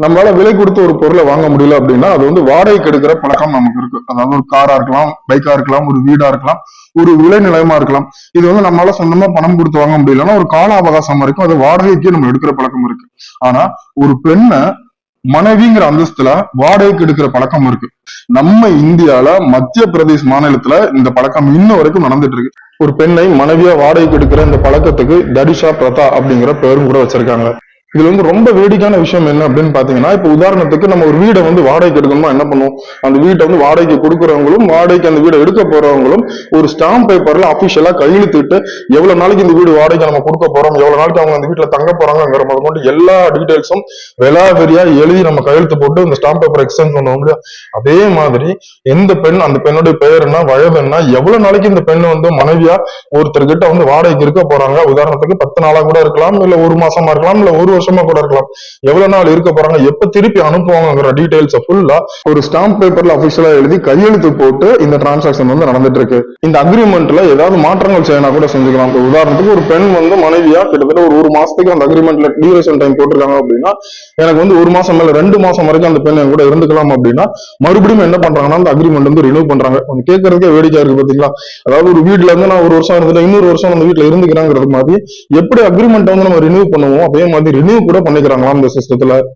நம்மளால விலை கொடுத்து ஒரு பொருளை வாங்க முடியல அப்படின்னா அது வந்து வாடகைக்கு எடுக்கிற பழக்கம் நமக்கு இருக்கு. அதாவது ஒரு காரா இருக்கலாம், பைக்கா இருக்கலாம், ஒரு வீடா இருக்கலாம், ஒரு விளை நிலையமா இருக்கலாம். இது வந்து நம்மளால சொந்தமா பணம் கொடுத்து வாங்க முடியலன்னா ஒரு கால அவகாசம் வரைக்கும் அது வாடகைக்கு நம்ம எடுக்கிற பழக்கம் இருக்கு. ஆனா ஒரு பெண்ணை மனைவிங்கிற அந்தஸ்துல வாடகைக்கு எடுக்கிற பழக்கம் இருக்கு. நம்ம இந்தியால மத்திய பிரதேஷ் மாநிலத்துல இந்த பழக்கம் இன்ன வரைக்கும் நடந்துட்டு இருக்கு. ஒரு பெண்ணை மனைவியா வாடகைக்கு எடுக்கிற இந்த பழக்கத்துக்கு தடிஷா பிரதா அப்படிங்கிற பேரும் கூட வச்சிருக்காங்க. இதுல வந்து ரொம்ப வேடிக்கையான விஷயம் என்ன அப்படின்னு பாத்தீங்கன்னா, இப்ப உதாரணத்துக்கு நம்ம ஒரு வீடை வந்து வாடகைக்கு எடுக்கணுமா என்ன பண்ணுவோம், அந்த வீட்டை வந்து வாடகைக்கு கொடுக்குறவங்களும் வாடகைக்கு அந்த வீடை எடுக்க போறவங்களும் ஒரு ஸ்டாம்ப் பேப்பர்ல அபிஷியலா கையெழுத்திட்டு எவ்வளவு நாளைக்கு இந்த வீடு வாடகைக்கு நம்ம கொடுக்க போறோம், எவ்வளவு நாளைக்கு அவங்க அந்த வீட்டுல தங்க போறாங்கிற முதற்கொண்டு எல்லா டீடைல்ஸும் வெலாவெரியா எழுதி நம்ம கையெழுத்து போட்டு இந்த ஸ்டாம்ப் பேப்பர் எக்ஸ்சேஞ்ச் பண்ணுவோம் இல்லையா. அதே மாதிரி எந்த பெண், அந்த பெண்ணுடைய பெயர் என்ன, வயது என்ன, எவ்வளவு நாளைக்கு இந்த பெண் வந்து மனைவியா ஒருத்தர்கிட்ட வந்து வாடகைக்கு இருக்க போறாங்க, உதாரணத்துக்கு 10 நாளா கூட இருக்கலாம், இல்ல 1 மாசமா இருக்கலாம், இல்ல 1 வருஷமா கூட இருக்கலாம், எவ்வளவு நாள் இருக்க போறாங்க, எப்ப திருப்பி அனுப்புவாங்கிற டீடைல்ஸ் ஃபுல்லா ஒரு ஸ்டாம்ப் பேப்பர்ல அபிஷியலா எழுதி கையெழுத்து போட்டு இந்த டிரான்சாக்சன் வந்து நடந்துட்டு இருக்கு. இந்த அக்ரிமெண்ட்ல ஏதாவது மாற்றங்கள் செய்யணும் கூட செஞ்சுக்கலாம். உதாரணத்துக்கு ஒரு பெண் வந்து மனைவியா கிட்டத்தட்ட ஒரு மாசத்துக்கு அந்த அக்ரிமெண்ட்ல டியூரேஷன் டைம் போட்டிருக்காங்க அப்படின்னா, எனக்கு வந்து 1 மாசம் மேல 2 மாசம் வரைக்கும் அந்த பெண் கூட இருந்துக்கலாம் அப்படின்னா மறுபடியும் என்ன பண்றாங்கன்னா அந்த அக்ரிமெண்ட் வந்து ரினியூ பண்றாங்க. கொஞ்சம் கேட்கறதுக்கே வேடிக்கையா இருக்கு பாத்தீங்களா. அதாவது ஒரு வீட்டுல இருந்து நான் 1 வருஷம் இருந்துட்டு இன்னொரு வருஷம் அந்த வீட்டுல இருந்துக்கிறாங்கிறது மாதிரி எப்படி அக்ரிமெண்ட் வந்து நம்ம ரினியூ பண்ணுவோம் அதே மாதிரி ரினியூ கூட பண்ணிக்கிறாங்களா இந்த சிஸ்டத்துல.